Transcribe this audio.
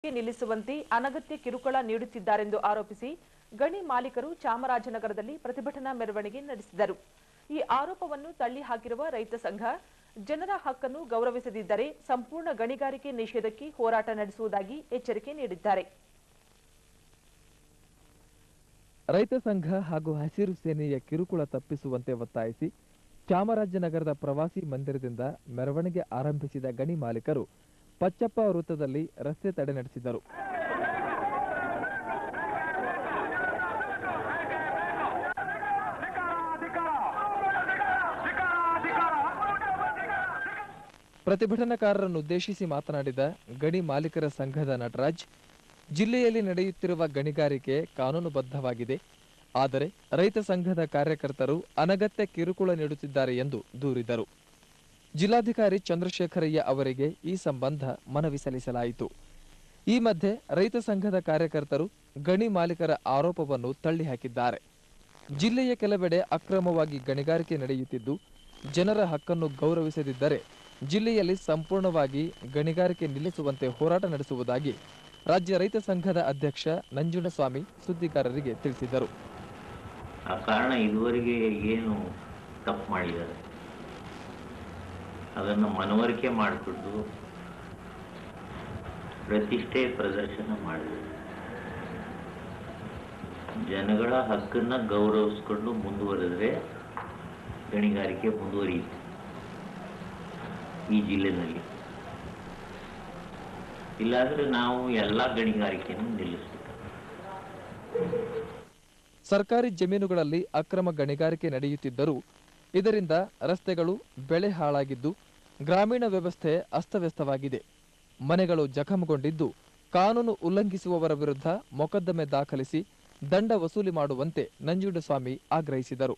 ನಿಲ್ಲಿಸುವಂತೆ ಅನಗತ್ಯ ಕಿರುಕುಳ ನೀಡುತ್ತಿದ್ದಾರೆಂದು ಆರೋಪಿಸಿ ಗಣಿ ಮಾಲೀಕರು ಚಾಮರಾಜನಗರದಲ್ಲಿ ಪ್ರತಿಭಟನಾ ಮೆರವಣಿಗೆ ನಡೆಸಿದರು. ಈ ಆರೋಪವನ್ನು ತಳ್ಳಿ ಹಾಕಿರುವ ರೈತ ಸಂಘ ಜನರ ಹಕ್ಕನ್ನು ಗೌರವಿಸದಿದ್ದರೆ ಸಂಪೂರ್ಣ ಗಣಿಗಾರಿಕೆ ನಿಷೇಧಕ್ಕೆ ಹೋರಾಟ ನಡೆಸುವುದಾಗಿ ಎಚ್ಚರಿಕೆ ನೀಡಿದ್ದಾರೆ. ರೈತ ಸಂಘ ಹಾಗೂ ಹಸಿರು ಸೇನೆಯ ಕಿರುಕುಳ ತಪ್ಪಿಸುವಂತೆ ಒತ್ತಾಯಿಸಿ ಚಾಮರಾಜನಗರದ ಪ್ರವಾಸಿ ಮಂದಿರದಿಂದ ಮೆರವಣಿಗೆ ಆರಂಭಿಸಿದ ಗಣಿ ಮಾಲೀಕರು ಪಚ್ಚಪ್ಪ ವೃತ್ತದಲ್ಲಿ ರಸ್ತೆ ತಡೆ ನಡೆಸಿದರು. ಪ್ರತಿಭಟನಾಕಾರರನ್ನುದ್ದೇಶಿಸಿ ಮಾತನಾಡಿದ ಗಣಿ ಮಾಲೀಕರ ಸಂಘದ ನಟರಾಜ್, ಜಿಲ್ಲೆಯಲ್ಲಿ ನಡೆಯುತ್ತಿರುವ ಗಣಿಗಾರಿಕೆ ಕಾನೂನುಬದ್ಧವಾಗಿದೆ. ಆದರೆ ರೈತ ಸಂಘದ ಕಾರ್ಯಕರ್ತರು ಅನಗತ್ಯ ಕಿರುಕುಳ ನೀಡುತ್ತಿದ್ದಾರೆ ಎಂದು ದೂರಿದರು. ಜಿಲ್ಲಾಧಿಕಾರಿ ಚಂದ್ರಶೇಖರಯ್ಯ ಅವರಿಗೆ ಈ ಸಂಬಂಧ ಮನವಿ ಸಲ್ಲಿಸಲಾಯಿತು. ಈ ಮಧ್ಯೆ ರೈತ ಸಂಘದ ಕಾರ್ಯಕರ್ತರು ಗಣಿ ಮಾಲೀಕರ ಆರೋಪವನ್ನು ತಳ್ಳಿಹಾಕಿದ್ದಾರೆ. ಜಿಲ್ಲೆಯ ಕೆಲವೆಡೆ ಅಕ್ರಮವಾಗಿ ಗಣಿಗಾರಿಕೆ ನಡೆಯುತ್ತಿದ್ದು, ಜನರ ಹಕ್ಕನ್ನು ಗೌರವಿಸದಿದ್ದರೆ ಜಿಲ್ಲೆಯಲ್ಲಿ ಸಂಪೂರ್ಣವಾಗಿ ಗಣಿಗಾರಿಕೆ ನಿಲ್ಲಿಸುವಂತೆ ಹೋರಾಟ ನಡೆಸುವುದಾಗಿ ರಾಜ್ಯ ರೈತ ಸಂಘದ ಅಧ್ಯಕ್ಷ ನಂಜುಂಡಸ್ವಾಮಿ ಸುದ್ದಿಗಾರರಿಗೆ ತಿಳಿಸಿದರು. ಆ ಕಾರಣ ಇದುವರೆಗೆ ಏನು ತಪ್ಪು ಮಾಡಿದ್ದಾರೆ ಅದನ್ನು ಮನವರಿಕೆ ಮಾಡಿಕೊಂಡು ಪ್ರತಿಷ್ಠೆ ಪ್ರದರ್ಶನ ಮಾಡಿದರು. ಜನಗಳ ಹಕ್ಕನ್ನು ಗೌರವಿಸಿಕೊಂಡು ಮುಂದುವರೆದರೆ ಗಣಿಗಾರಿಕೆ ಮುಂದುವರಿಯುತ್ತೆ ಈ ಜಿಲ್ಲೆಯಲ್ಲಿ. ಇಲ್ಲಾಂದ್ರೆ ನಾವು ಎಲ್ಲ ಗಣಿಗಾರಿಕೆಯನ್ನು ನಿಲ್ಲಿಸಬೇಕು. ಸರ್ಕಾರಿ ಜಮೀನುಗಳಲ್ಲಿ ಅಕ್ರಮ ಗಣಿಗಾರಿಕೆ ನಡೆಯುತ್ತಿದ್ದರೂ ಇದರಿಂದ ರಸ್ತೆಗಳು, ಬೆಳೆ ಹಾಳಾಗಿದ್ದು ಗ್ರಾಮೀಣ ವ್ಯವಸ್ಥೆ ಅಸ್ತವ್ಯಸ್ತವಾಗಿದೆ. ಮನೆಗಳು ಜಖಂಗೊಂಡಿದ್ದು ಕಾನೂನು ಉಲ್ಲಂಘಿಸುವವರ ವಿರುದ್ಧ ಮೊಕದ್ದಮೆ ದಾಖಲಿಸಿ ದಂಡ ವಸೂಲಿ ಮಾಡುವಂತೆ ನಂಜುಂಡಸ್ವಾಮಿ ಆಗ್ರಹಿಸಿದರು.